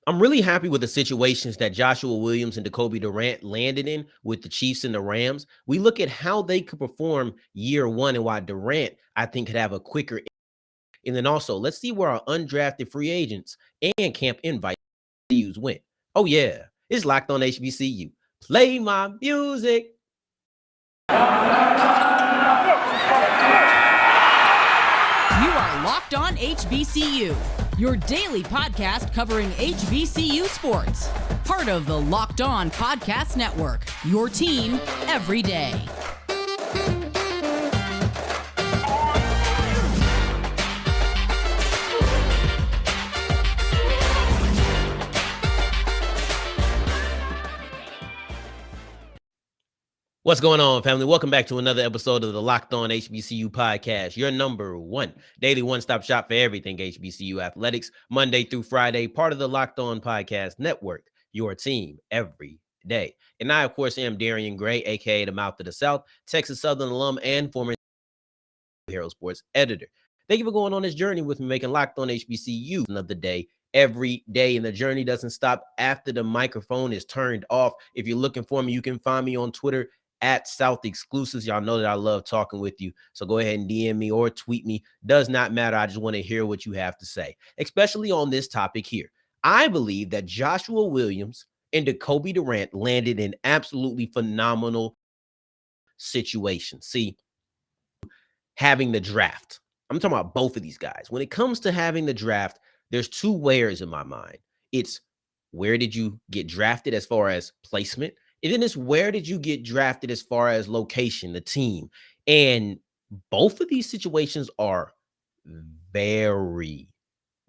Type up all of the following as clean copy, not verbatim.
I'm really happy with the situations that Joshua Williams and Decobie Durant landed in with the Chiefs and the Rams. We look at how they could perform year one and why Durant, I think, could have a quicker. And then also, let's see where our undrafted free agents and camp invite went. Oh, yeah, it's Locked On HBCU. Play my music. You are Locked On HBCU, your daily podcast covering HBCU sports. Part of the Locked On Podcast Network, your team every day. What's going on, family? Welcome back to another episode of the Locked On HBCU podcast, your number one daily one-stop shop for everything HBCU athletics, Monday through Friday, part of the Locked On Podcast Network, your team every day. And I, of course, am Darian Gray, a.k.a. the Mouth of the South, Texas Southern alum and former Herald Sports editor. Thank you for going on this journey with me, making Locked On HBCU of the day every day. And the journey doesn't stop after the microphone is turned off. If you're looking for me, you can find me on Twitter at South Exclusives. Y'all know that I love talking with you. So go ahead and DM me or tweet me. Does not matter. I just want to hear what you have to say, especially on this topic here. I believe that Joshua Williams and Decobie Durant landed in absolutely phenomenal situations. See, having the draft. I'm talking about both of these guys. When it comes to having the draft, there's two wheres in my mind. It's where did you get drafted as far as placement? And then it's where did you get drafted as far as location, the team. And both of these situations are very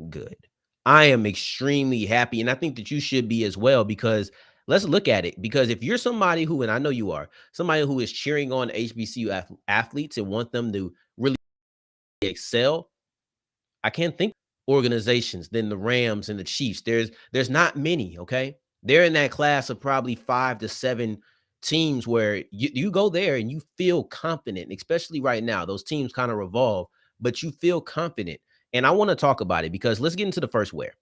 good. I am extremely happy. And I think that you should be as well, because let's look at it. Because if you're somebody who, and I know you are, somebody who is cheering on HBCU athletes and want them to really excel, I can't think of organizations than the Rams and the Chiefs. There's not many, okay? They're in that class of probably 5 to 7 teams where you go there and you feel confident, especially right now. Those teams kind of revolve, but you feel confident. And I want to talk about it because let's get into the first where.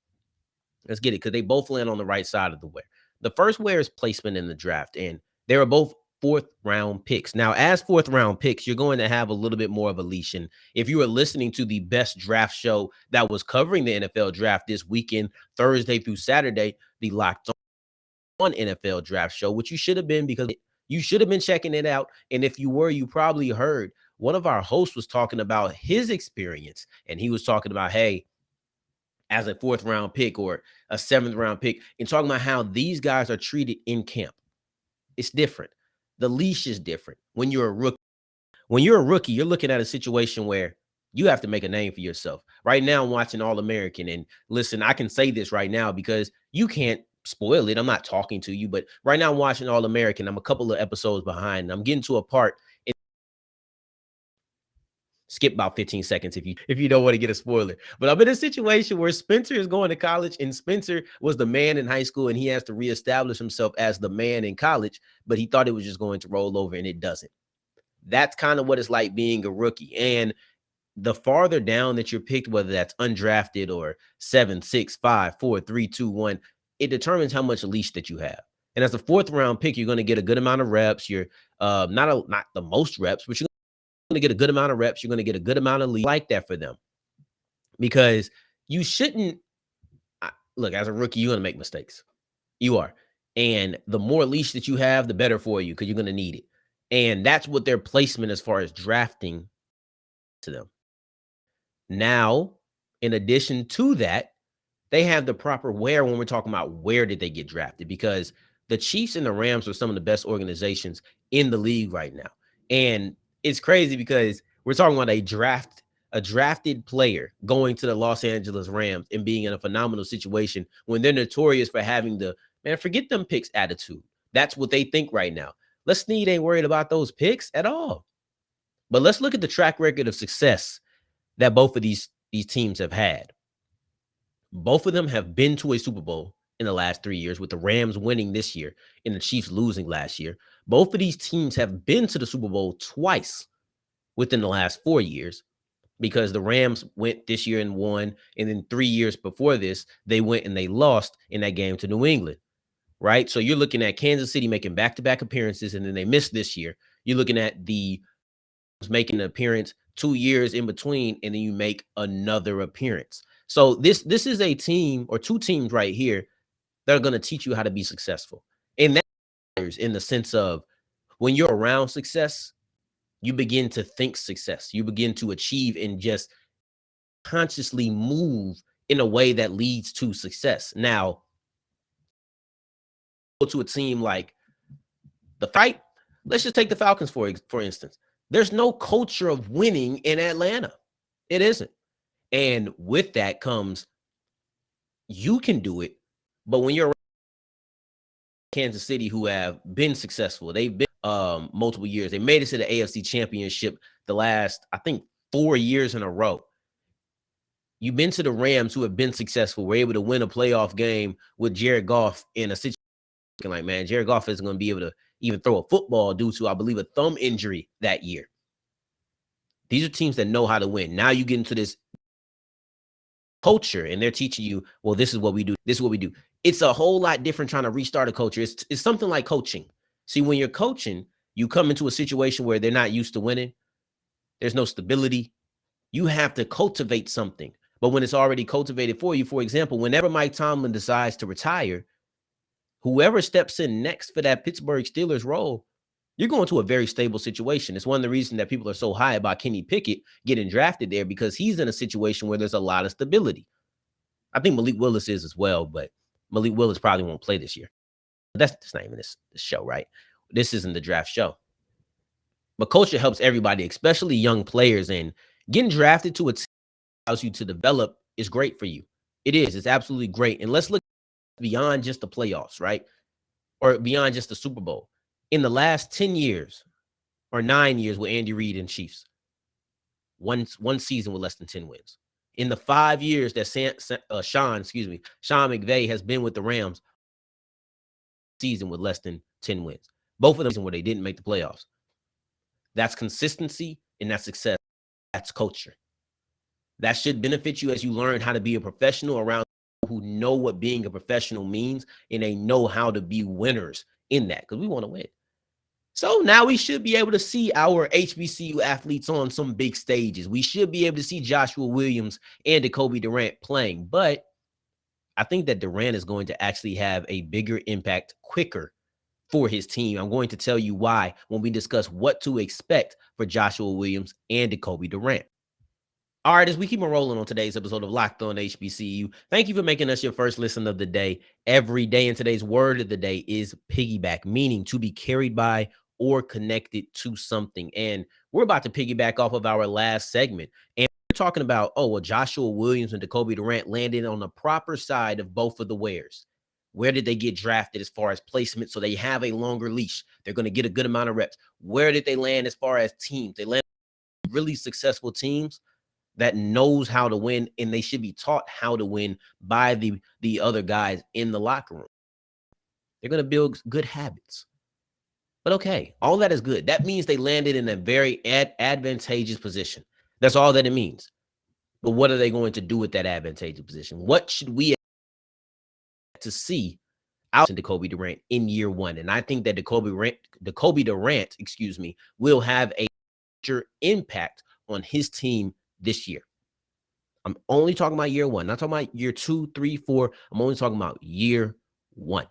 Let's get it, because they both land on the right side of the where. The first where is placement in the draft, and they were both fourth round picks. Now, as fourth round picks, you're going to have a little bit more of a leash. And if you were listening to the best draft show that was covering the NFL draft this weekend, Thursday through Saturday, the Locked On NFL draft show, which you should have been, because you should have been checking it out. And if you were, you probably heard one of our hosts was talking about his experience. And he was talking about, hey, as a fourth round pick or a seventh round pick, and talking about how these guys are treated in camp. It's different. The leash is different when you're a rookie. When you're a rookie, you're looking at a situation where you have to make a name for yourself. Right now, I'm watching All-American, and listen, I can say this right now because you can't spoil it. I'm not talking to you, but right now I'm watching All-American. I'm a couple of episodes behind, and I'm getting to a part. Skip about 15 seconds if you don't want to get a spoiler. But I'm in a situation where Spencer is going to college, and Spencer was the man in high school, and he has to reestablish himself as the man in college, but he thought it was just going to roll over, and it doesn't. That's kind of what it's like being a rookie. And the farther down that you're picked, whether that's undrafted or 7, 6, 5, 4, 3, 2, 1, it determines how much leash that you have. And as a fourth round pick, you're going to get a good amount of reps. You're not the most reps, but you're going to get a good amount of reps. You're going to get a good amount of leash. Like that for them, because you shouldn't look, as a rookie, you're going to make mistakes. You are. And the more leash that you have, the better for you, because you're going to need it. And that's what their placement as far as drafting to them. Now, in addition to that, they have the proper where when we're talking about where did they get drafted, because the Chiefs and the Rams are some of the best organizations in the league right now. And it's crazy because we're talking about a drafted player going to the Los Angeles Rams and being in a phenomenal situation when they're notorious for having the, man, forget them picks attitude. That's what they think right now. Les Snead ain't worried about those picks at all. But let's look at the track record of success that both of these teams have had. Both of them have been to a Super Bowl in the last 3 years, with the Rams winning this year and the Chiefs losing last year. Both of these teams have been to the Super Bowl twice within the last 4 years. because the Rams went this year and won, and then 3 years before this, they went and they lost in that game to New England, right? So you're looking at Kansas City making back-to-back appearances, and then they missed this year. You're looking at the making an appearance 2 years in between, and then you make another appearance. So this is a team or two teams right here that are going to teach you how to be successful. And that matters in the sense of when you're around success, you begin to think success. You begin to achieve and just consciously move in a way that leads to success. Now, go to a team like the fight. Let's just take the Falcons for instance. There's no culture of winning in Atlanta. It isn't. And with that comes, you can do it, but when you're Kansas City, who have been successful, they've been multiple years. They made it to the AFC Championship the last, I think, 4 years in a row. You've been to the Rams, who have been successful, were able to win a playoff game with Jared Goff in a situation like, man, Jared Goff isn't going to be able to even throw a football due to, I believe, a thumb injury that year. These are teams that know how to win. Now you get into this culture, and they're teaching you, well, this is what we do. This is what we do. It's a whole lot different trying to restart a culture. It's something like coaching. See, when you're coaching, you come into a situation where they're not used to winning. There's no stability. You have to cultivate something. But when it's already cultivated for you, for example, whenever Mike Tomlin decides to retire, whoever steps in next for that Pittsburgh Steelers role, you're going to a very stable situation. It's one of the reasons that people are so high about Kenny Pickett getting drafted there, because he's in a situation where there's a lot of stability. I think Malik Willis is as well, but Malik Willis probably won't play this year. That's not even this show, right? This isn't the draft show. But culture helps everybody, especially young players, and getting drafted to a team allows you to develop is great for you. It is. It's absolutely great. And let's look beyond just the playoffs, right? Or beyond just the Super Bowl. In the last 10 years or 9 years with Andy Reid and Chiefs, one season with less than 10 wins. In the 5 years that Sean McVay has been with the Rams, season with less than 10 wins. Both of them where they didn't make the playoffs. That's consistency and that's success. That's culture. That should benefit you as you learn how to be a professional around people who know what being a professional means, and they know how to be winners in that, because we want to win. So now we should be able to see our HBCU athletes on some big stages. We should be able to see Joshua Williams and Decobie Durant playing. But I think that Durant is going to actually have a bigger impact quicker for his team. I'm going to tell you why when we discuss what to expect for Joshua Williams and Decobie Durant. All right, as we keep on rolling on today's episode of Locked On HBCU, thank you for making us your first listen of the day every day. And today's word of the day is piggyback, meaning to be carried by or connected to something. And we're about to piggyback off of our last segment. And we're talking about, Joshua Williams and Decobie Durant landed on the proper side of both of the wares. Where did they get drafted as far as placement? So they have a longer leash. They're going to get a good amount of reps. Where did they land as far as teams? They landed really successful teams that knows how to win, and they should be taught how to win by the other guys in the locker room. They're going to build good habits. But okay, all that is good. That means they landed in a very advantageous position. That's all that it means. But what are they going to do with that advantageous position? What should we expect to see out in Decobie Durant in year one? And I think that Decobie Durant, will have a major impact on his team this year. I'm only talking about year one, not talking about year 2, 3, 4. I'm only talking about year one.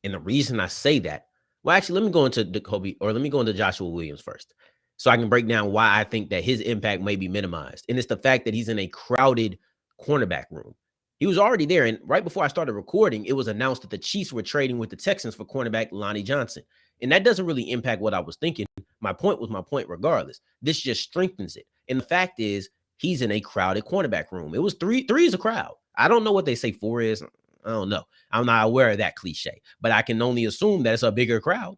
And the reason I say that, well, actually, let me go into Joshua Williams first, so I can break down why I think that his impact may be minimized. And it's the fact that he's in a crowded cornerback room. He was already there. And right before I started recording, it was announced that the Chiefs were trading with the Texans for cornerback Lonnie Johnson. And that doesn't really impact what I was thinking. My point was my point regardless. This just strengthens it. And the fact is, he's in a crowded cornerback room. It was three is a crowd. I don't know what they say 4 is. I don't know. I'm not aware of that cliche, but I can only assume that it's a bigger crowd.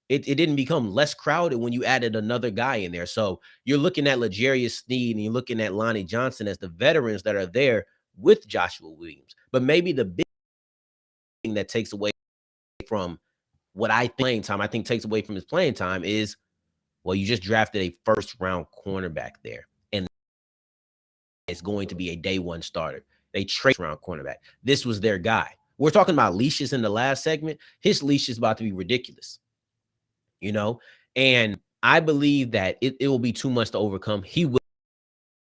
It didn't become less crowded when you added another guy in there. So you're looking at L'Jarius Sneed and you're looking at Lonnie Johnson as the veterans that are there with Joshua Williams. But maybe the big thing that takes away from what I think takes away from his playing time is, well, you just drafted a first-round cornerback there. And is going to be a day one starter. They trade around cornerback. This was their guy. We're talking about leashes in the last segment. His leash is about to be ridiculous, and I believe that it will be too much to overcome. He will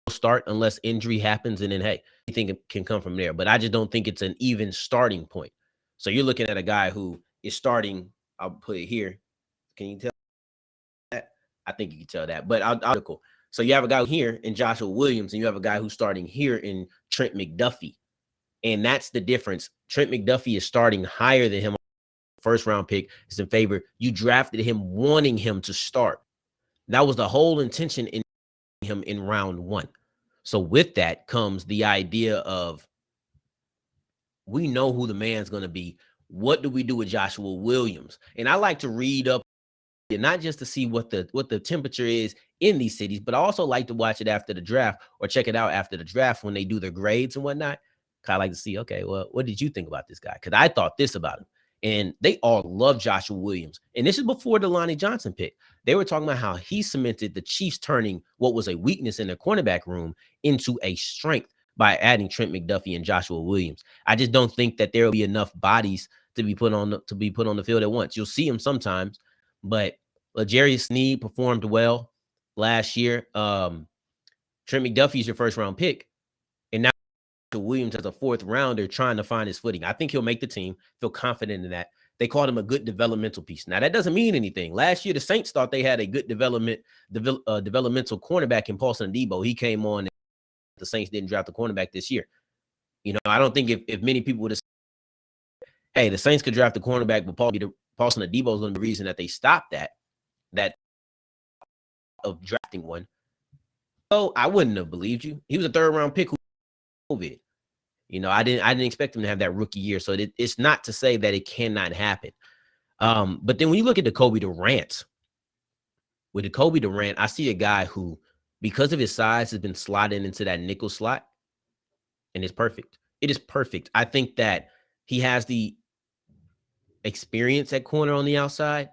start unless injury happens, and then, hey, I think it can come from there. But I just don't think it's an even starting point. So you're looking at a guy who is starting. I'll put it here. Can you tell that? I think you can tell that. But I'll so you have a guy here in Joshua Williams, and you have a guy who's starting here in Trent McDuffie. And that's the difference. Trent McDuffie is starting higher than him. First round pick is in favor. You drafted him wanting him to start. That was the whole intention in him in round one. So with that comes the idea of, we know who the man's going to be. What do we do with Joshua Williams? And I like to read up, not just to see what the temperature is in these cities, but I also like to watch it after the draft, or check it out after the draft when they do their grades and whatnot. I like to see, okay, well, what did you think about this guy? Because I thought this about him. And they all love Joshua Williams. And this is before the Lonnie Johnson pick. They were talking about how he cemented the Chiefs turning what was a weakness in their cornerback room into a strength by adding Trent McDuffie and Joshua Williams. I just don't think that there will be enough bodies to be put on the field at once. You'll see him sometimes, but L'Jarius Sneed performed well last year. Trent McDuffie is your first round pick, and now Williams as a fourth rounder trying to find his footing. I think he'll make the team. Feel confident in that. They called him a good developmental piece. Now, that doesn't mean anything. Last year, the Saints thought they had a good developmental cornerback in Paulson Adebo. He came on, and the Saints didn't draft the cornerback this year. I don't think if many people would have said, hey, the Saints could draft the cornerback, but Paulson Adebo is going to be the reason that they stopped that of drafting one. So I wouldn't have believed you. He was a third round pick who COVID. I didn't expect him to have that rookie year. So it's not to say that it cannot happen. But then when you look at Decobie Durant, with Decobie Durant, I see a guy who, because of his size, has been slotted into that nickel slot, and it's perfect. It is perfect. I think that he has the experience at corner on the outside.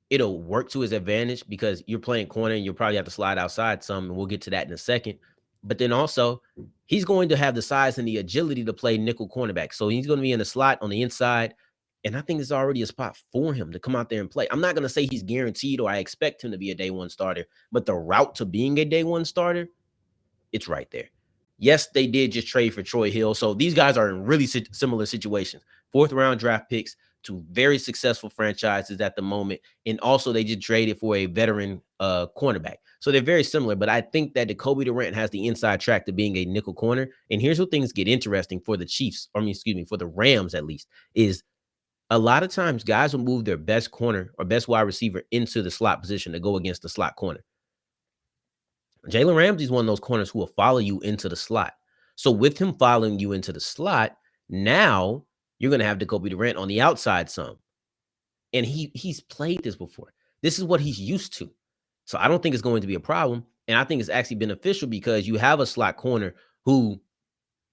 It'll work to his advantage because you're playing corner and you'll probably have to slide outside some, and we'll get to that in a second. But then also, he's going to have the size and the agility to play nickel cornerback. So he's going to be in the slot on the inside. And I think there's already a spot for him to come out there and play. I'm not going to say he's guaranteed or I expect him to be a day one starter, but the route to being a day one starter, it's right there. Yes, they did just trade for Troy Hill. So these guys are in really similar situations. Fourth round draft picks to very successful franchises at the moment. And also they just traded for a veteran cornerback. So they're very similar, but I think that Decobie Durant has the inside track to being a nickel corner. And here's where things get interesting for the Chiefs, for the Rams at least, is a lot of times guys will move their best corner or best wide receiver into the slot position to go against the slot corner. Jalen Ramsey is one of those corners who will follow you into the slot. So with him following you into the slot, now you're going to have Decobie Durant on the outside some. And he's played this before. This is what he's used to. So I don't think it's going to be a problem. And I think it's actually beneficial because you have a slot corner who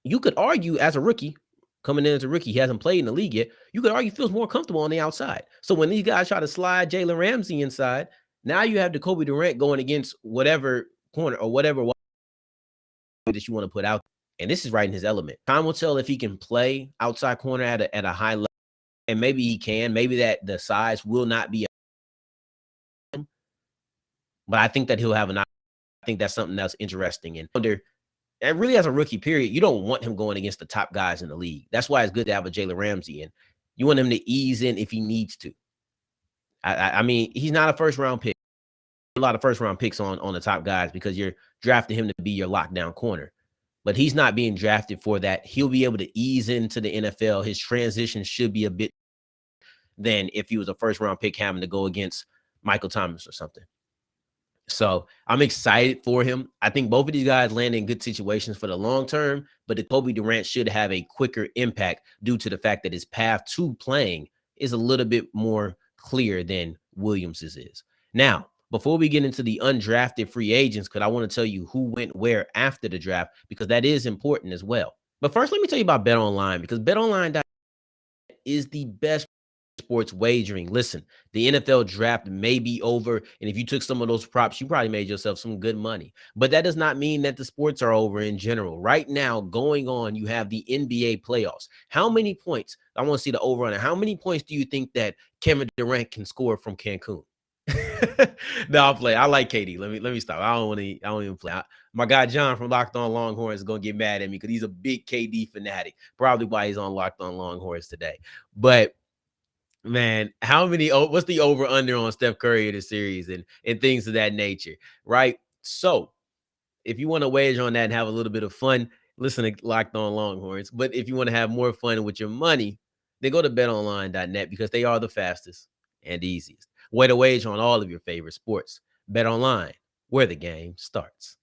you could argue as a rookie, coming in as a rookie, he hasn't played in the league yet. You could argue feels more comfortable on the outside. So when these guys try to slide Jalen Ramsey inside, now you have Decobie Durant going against whatever corner or whatever that you want to put out. And this is right in his element. Time will tell if he can play outside corner at a high level. And maybe he can. Maybe that the size will not be. But I think that he'll have I think that's something that's interesting. And really, as a rookie, period, you don't want him going against the top guys in the league. That's why it's good to have a Jalen Ramsey in. You want him to ease in if he needs to. I mean, he's not a first-round pick. A lot of first-round picks on the top guys because you're drafting him to be your lockdown corner. But he's not being drafted for that. He'll be able to ease into the NFL. His transition should be a bit than if he was a first-round pick having to go against Michael Thomas or something. So I'm excited for him. I think both of these guys land in good situations for the long term, but Decobie Durant should have a quicker impact due to the fact that his path to playing is a little bit more clear than Williams's is. Now, before we get into the undrafted free agents, because I want to tell you who went where after the draft, because that is important as well. But first, let me tell you about BetOnline, because BetOnline is the best sports wagering. Listen, the NFL draft may be over, and if you took some of those props, you probably made yourself some good money. But that does not mean that the sports are over in general. Right now, going on, you have the NBA playoffs. How many points? I want to see the over on it. How many points do you think that Kevin Durant can score from Cancun? No, I'll play. I like KD. Let me stop. I don't even play. My guy John from Locked On Longhorns is gonna get mad at me because he's a big KD fanatic. Probably why he's on Locked On Longhorns today. But man, what's the over under on Steph Curry in the series and things of that nature, right? So if you want to wager on that and have a little bit of fun, listen to Locked On Longhorns. But if you want to have more fun with your money, then go to betonline.net because they are the fastest and easiest way to wager on all of your favorite sports. Bet online, where the game starts.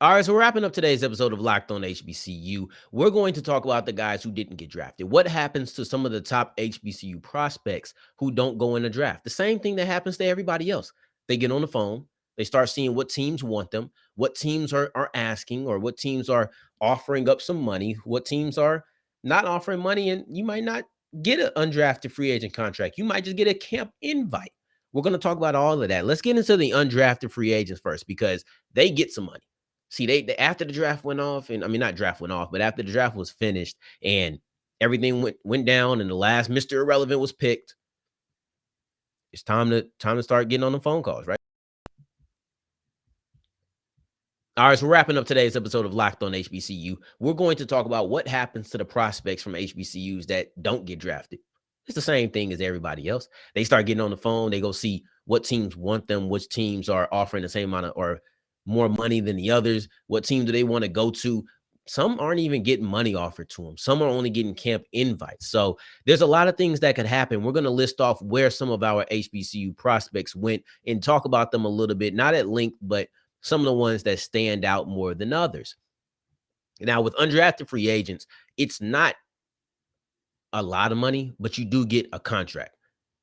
All right, so we're wrapping up today's episode of Locked On HBCU. We're going to talk about the guys who didn't get drafted. What happens to some of the top HBCU prospects who don't go in the draft? The same thing that happens to everybody else. They get on the phone, they start seeing what teams want them, what teams are asking, or what teams are offering up some money, what teams are not offering money, and you might not get an undrafted free agent contract. You might just get a camp invite. We're going to talk about all of that. Let's get into the undrafted free agents first because they get some money. See, they after the draft went off, and I mean not draft went off, but after the draft was finished and everything went down, and the last Mr. Irrelevant was picked, it's time to start getting on the phone calls, right? All right, so we're wrapping up today's episode of Locked On HBCU. We're going to talk about what happens to the prospects from HBCUs that don't get drafted. It's the same thing as everybody else. They start getting on the phone. They go see what teams want them, which teams are offering the same amount of or more money than the others. What team do they want to go to? Some aren't even getting money offered to them. Some are only getting camp invites. So there's a lot of things that could happen. We're going to list off where some of our HBCU prospects went and talk about them a little bit, not at length, but some of the ones that stand out more than others. Now, with undrafted free agents, it's not a lot of money, but you do get a contract.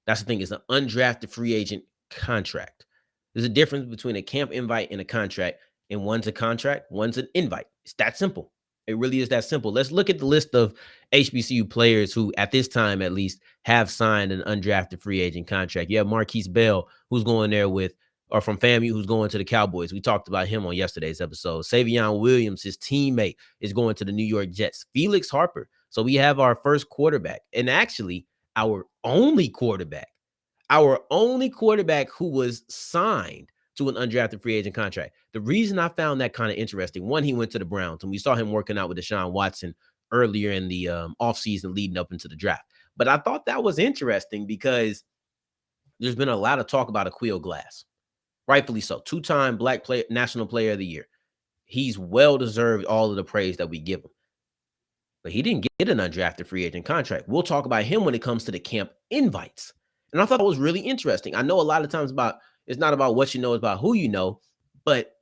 That's the thing. It's an undrafted free agent contract. There's a difference between a camp invite and a contract, and one's a contract, one's an invite. It's that simple. It really is that simple. Let's look at the list of HBCU players who, at this time at least, have signed an undrafted free agent contract. You have Marquise Bell, who's going there or from FAMU, who's going to the Cowboys. We talked about him on yesterday's episode. Savion Williams, his teammate, is going to the New York Jets. Felix Harper. So we have our first quarterback, and actually our only quarterback who was signed to an undrafted free agent contract. The reason I found that kind of interesting, one, he went to the Browns, and we saw him working out with Deshaun Watson earlier in the offseason leading up into the draft. But I thought that was interesting because there's been a lot of talk about Aqeel Glass. Rightfully so. Two-time Black National Player of the Year. He's well-deserved all of the praise that we give him. But he didn't get an undrafted free agent contract. We'll talk about him when it comes to the camp invites. And I thought it was really interesting. I know a lot of times it's not about what you know, it's about who you know. But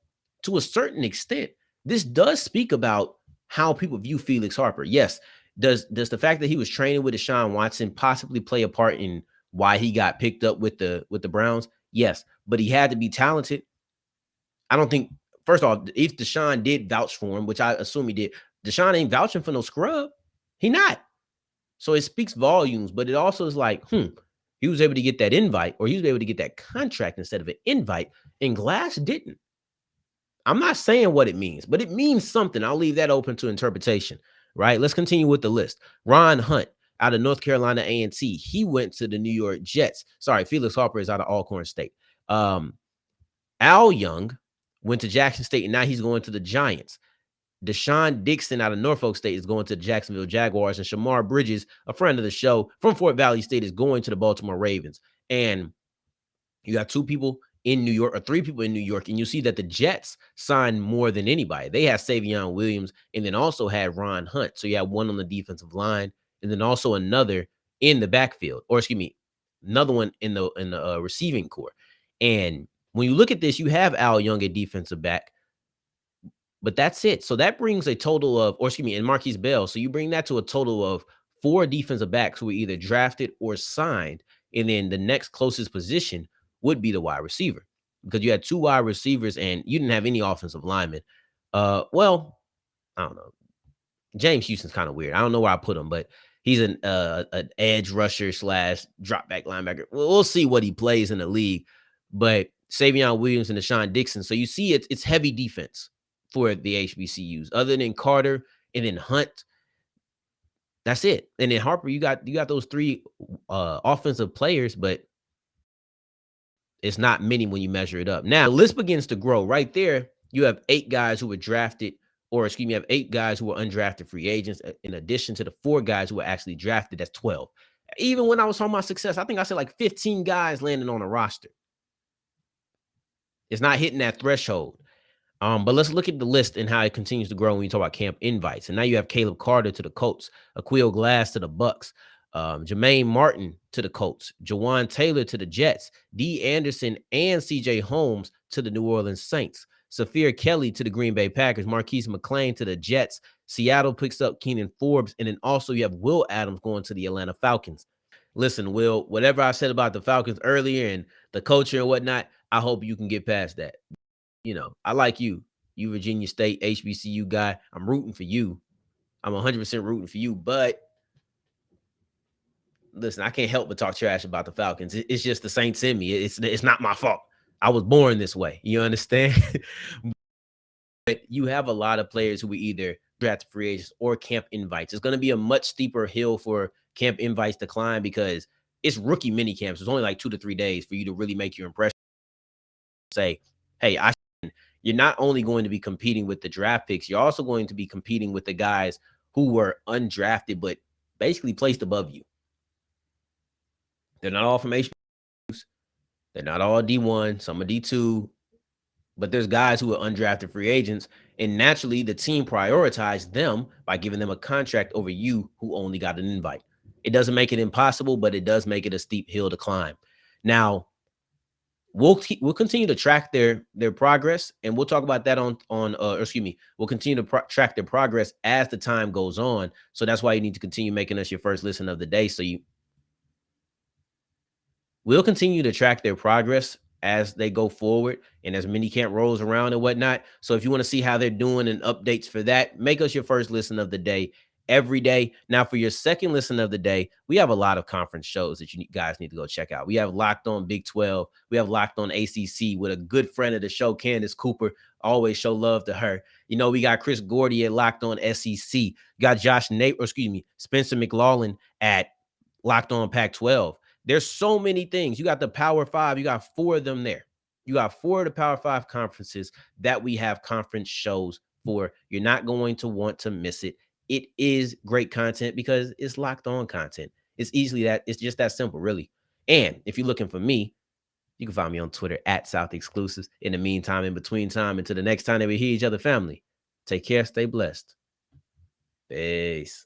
to a certain extent, this does speak about how people view Felix Harper. Yes, does the fact that he was training with Deshaun Watson possibly play a part in why he got picked up with the Browns? Yes, but he had to be talented. I don't think, first off, if Deshaun did vouch for him, which I assume he did, Deshaun ain't vouching for no scrub. He not. So it speaks volumes, but it also is like, he was able to get that invite, or he was able to get that contract instead of an invite, and Glass didn't. I'm not saying what it means, but it means something. I'll leave that open to interpretation, right? Let's continue with the list. Ron Hunt out of North Carolina A&T. He went to the New York Jets. Sorry, Felix Harper is out of Alcorn State. Al Young went to Jackson State, and now he's going to the Giants. Deshaun Dixon out of Norfolk State is going to the Jacksonville Jaguars, and Shamar Bridges, a friend of the show from Fort Valley State, is going to the Baltimore Ravens. And you got two people in New York, or three people in New York, and you see that the Jets signed more than anybody. They had Savion Williams and then also had Ron Hunt. So you have one on the defensive line and then also another in the backfield, or excuse me, another one in the receiving core. And when you look at this, you have Al Young at defensive back, but that's it. So that brings a total of, and Marquise Bell. So you bring that to a total of 4 defensive backs who were either drafted or signed. And then the next closest position would be the wide receiver, because you had 2 wide receivers and you didn't have any offensive linemen. Well, I don't know. James Houston's kind of weird. I don't know where I put him, but He's an edge rusher slash drop back linebacker. We'll see what he plays in the league. But Savion Williams and Deshaun Dixon. So you see it's heavy defense for the HBCUs. Other than Carter and then Hunt, that's it. And then Harper, you got those three offensive players, but it's not many when you measure it up. Now, the list begins to grow. Right there, you have 8 guys who were drafted, or excuse me, you have 8 guys who were undrafted free agents, in addition to the 4 guys who were actually drafted. That's 12. Even when I was talking about success, I think I said like 15 guys landing on a roster. It's not hitting that threshold. But let's look at the list and how it continues to grow when you talk about camp invites. And now you have Caleb Carter to the Colts, Aquil Glass to the Bucks, Jermaine Martin to the Colts, Jawan Taylor to the Jets, D. Anderson and CJ Holmes to the New Orleans Saints, Saphir Kelly to the Green Bay Packers, Marquise McClain to the Jets. Seattle picks up Keenan Forbes, and then also you have Will Adams going to the Atlanta Falcons. Listen, Will, whatever I said about the Falcons earlier and the culture and whatnot, I hope you can get past that. I like you Virginia State HBCU guy. I'm rooting for you. I'm 100% rooting for you. But listen, I can't help but talk trash about the Falcons. It's just the Saints in me. It's not my fault. I was born this way. You understand? But you have a lot of players who were either drafted free agents or camp invites. It's going to be a much steeper hill for camp invites to climb because it's rookie mini camps. It's only like 2 to 3 days for you to really make your impression. Say, hey, you're not only going to be competing with the draft picks, you're also going to be competing with the guys who were undrafted but basically placed above you. They're not all from HBCUs. They're not all D1. Some are D2. But there's guys who are undrafted free agents, and naturally the team prioritized them by giving them a contract over you who only got an invite. It doesn't make it impossible, but it does make it a steep hill to climb. Now, we'll continue to track their progress, and we'll talk about that we'll continue to track their progress as the time goes on. So that's why you need to continue making us your first listen of the day. We'll continue to track their progress as they go forward and as minicamp rolls around and whatnot. So if you want to see how they're doing and updates for that, make us your first listen of the day every day. Now, for your second listen of the day, we have a lot of conference shows that you guys need to go check out. We have Locked On Big 12. We have Locked On ACC with a good friend of the show, Candace Cooper. Always show love to her. We got Chris Gordy at Locked On SEC. Got Spencer McLaughlin at Locked On Pac-12. There's so many things. You got the Power 5. You got 4 of them there. You got 4 of the Power 5 conferences that we have conference shows for. You're not going to want to miss it. It is great content because it's Locked On content. It's just that simple, really. And if you're looking for me, you can find me on Twitter at South Exclusives. In the meantime, in between time, until the next time that we hear each other, family, take care, stay blessed. Peace.